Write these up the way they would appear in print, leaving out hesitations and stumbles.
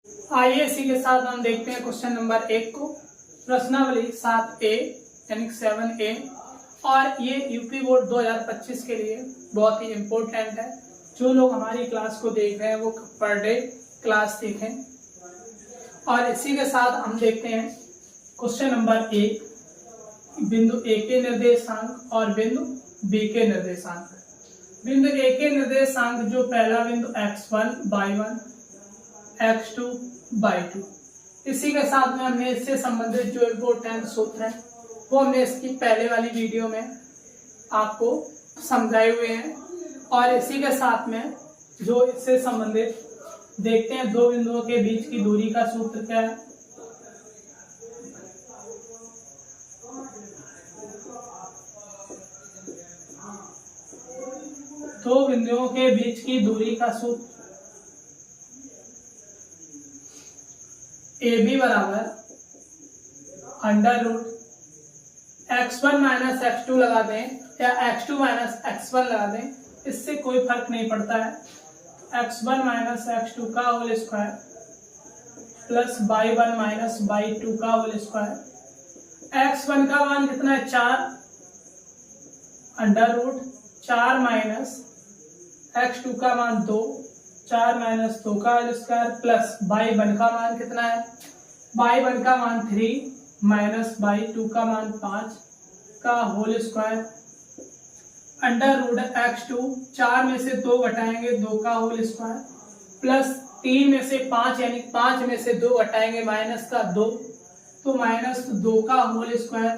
आइए इसी के साथ हम देखते हैं क्वेश्चन नंबर 1 को। प्रश्नावली 7A यानी 7A, और ये यूपी बोर्ड 2025 के लिए बहुत ही इम्पोर्टेंट है। जो लोग हमारी क्लास को देख रहे हैं वो पर डे क्लास देखें। और इसी के साथ हम देखते हैं क्वेश्चन नंबर 1, बिंदु ए के निर्देशांक और बिंदु बी के निर्देशांक। बिंदु ए के निर्देशांक जो पहला बिंदु x1/1 x2/2, इसी के साथ में हमने इससे संबंधित जो इम्पोर्टेंट सूत्र है वो हमने इसकी पहले वाली वीडियो में आपको समझाए हुए हैं। और इसी के साथ में जो इससे संबंधित देखते हैं दो बिंदुओं के बीच की दूरी का सूत्र क्या है। दो बिंदुओं के बीच की दूरी का सूत्र AB बराबर √x1 - x2 लगा दें या x2 - x1 लगा दें, इससे कोई फर्क नहीं पड़ता है। x1 - x2 का whole square plus y1 - y2 का होल स्क्वायर। x1 का मान कितना है 4, √4 - x2 का मान 2, 4 - 2 का होल स्क्वायर प्लस y1 का मान कितना है, y1 का मान 3 y2 का मान 5 का होल स्क्वायर √x2, 4 में से 2 घटाएंगे 2 का होल स्क्वायर प्लस 3 में से 5 यानी 5 में से 2 घटाएंगे माइनस का 2, तो -2 का होल स्क्वायर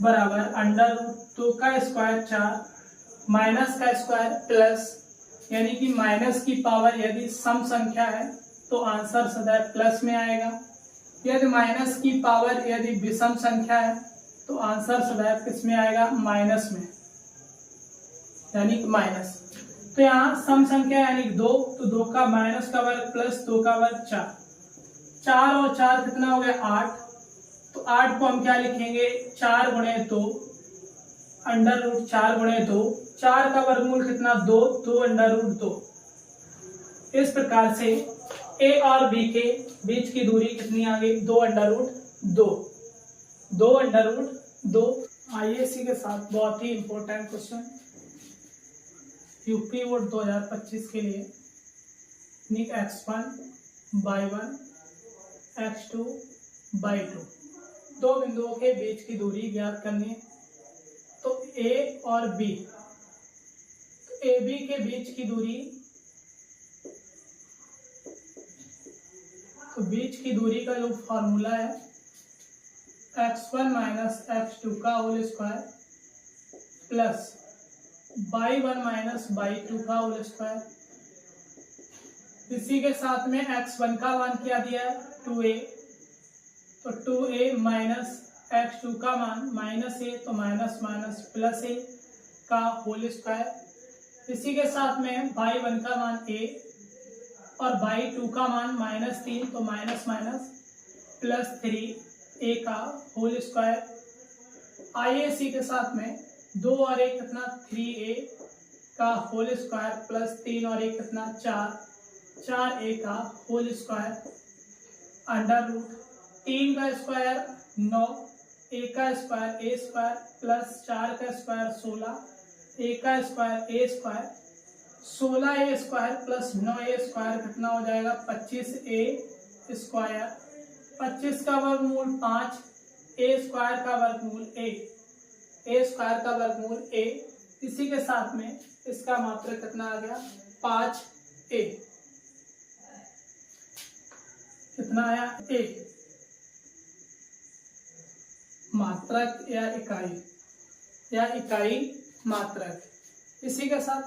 बराबर √2 का स्क्वायर 4 माइनस का स्क्वायर प्लस, यानी कि माइनस की पावर यदि सम संख्या है तो आंसर सदैव प्लस में आएगा। यदि माइनस की पावर यदि विषम संख्या है तो आंसर सदैव किस में आएगा, माइनस में, यानी कि माइनस। तो यहाँ सम संख्या यानी 2, तो 2 का माइनस का वर्ग प्लस 2 का वर्ग 4, 4 और 4 कितना हो गया 8, तो 8 को हम क्या लिखेंगे 4 गुणे 2 √4 गुणे 2, 4 का वर्गमूल कितना 2, 2 √2। इस प्रकार से ए और बी के बीच की दूरी कितनी आ गई 2 √2, 2 √2। आइए इसी के साथ बहुत ही इंपॉर्टेंट क्वेश्चन यूपी बोर्ड 2025 के लिए, x1/1 x2/2, दो बिंदुओं के बीच की दूरी ज्ञात करनी है। तो ए और बी, तो ए बी के बीच की दूरी, तो बीच की दूरी का जो फॉर्मूला है x1 - x2 का whole square plus y1 - y2 का होल स्क्वायर। इसी के साथ में x1 का मान क्या दिया है 2a, तो 2a माइनस x2 का मान -a, तो माइनस प्लस a का होल स्क्वायर। इसी के साथ में y1 का मान a और y2 का मान -3, तो माइनस प्लस 3a का होल स्क्वायर। आइए इसी के साथ में 2 और 1 कितना 3a का होल स्क्वायर प्लस 3 और 1 कितना 4a का होल स्क्वायर √3 का स्क्वायर 9, a का स्क्वायर a स्क्वायर प्लस 4 का स्क्वायर 16, a का square a square, 16a square plus 9a square कितना हो जाएगा 25a स्क्वायर। 25 का वर्गमूल 5, a स्क्वायर का वर्गमूल a स्क्वायर का वर्गमूल a। इसी के साथ में इसका मात्रक कितना आ गया 5a, कितना आया a, मात्रक या इकाई मात्रक। इसी के साथ